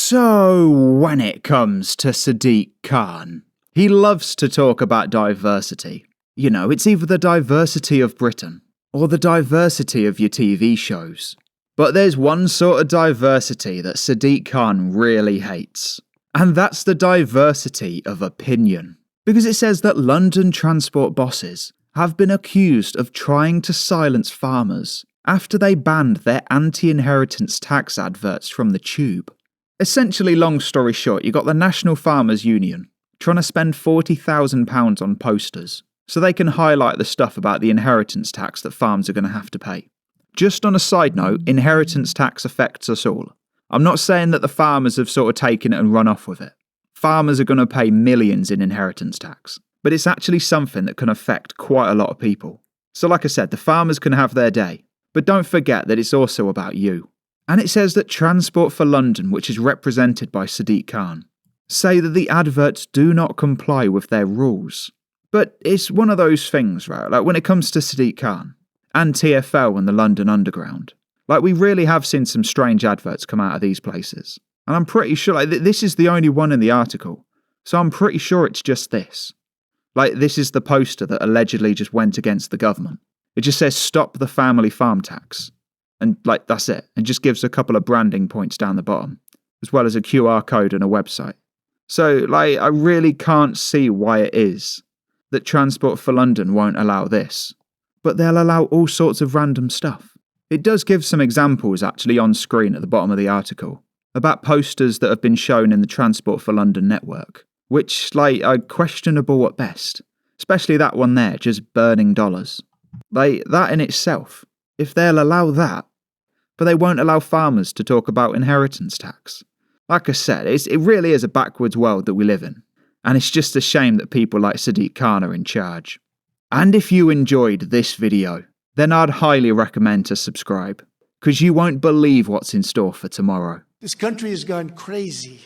So, when it comes to Sadiq Khan, he loves to talk about diversity. You know, it's either the diversity of Britain or the diversity of your TV shows. But there's one sort of diversity that Sadiq Khan really hates, and that's the diversity of opinion. Because it says that London transport bosses have been accused of trying to silence farmers after they banned their anti-inheritance tax adverts from the tube. Essentially, long story short, you got the National Farmers Union trying to spend £40,000 on posters so they can highlight the stuff about the inheritance tax that farms are going to have to pay. Just on a side note, inheritance tax affects us all. I'm not saying that the farmers have sort of taken it and run off with it. Farmers are going to pay millions in inheritance tax, but it's actually something that can affect quite a lot of people. So like I said, the farmers can have their day, but don't forget that it's also about you. And it says that Transport for London, which is represented by Sadiq Khan, say that the adverts do not comply with their rules. But it's one of those things, right? Like when it comes to Sadiq Khan and TfL and the London Underground, like we really have seen some strange adverts come out of these places. And I'm pretty sure, like this is the only one in the article, so I'm pretty sure it's just this. Like this is the poster that allegedly just went against the government. It just says stop the family farm tax. And like that's it. It just gives a couple of branding points down the bottom, as well as a QR code and a website. So like I really can't see why it is that Transport for London won't allow this, but they'll allow all sorts of random stuff. It does give some examples actually on screen at the bottom of the article about posters that have been shown in the Transport for London network, which like are questionable at best, especially that one there, just burning dollars. Like that in itself, if they'll allow that, but they won't allow farmers to talk about inheritance tax. Like I said, it really is a backwards world that we live in, and it's just a shame that people like Sadiq Khan are in charge. And if you enjoyed this video, then I'd highly recommend to subscribe, because you won't believe what's in store for tomorrow. This country has gone crazy.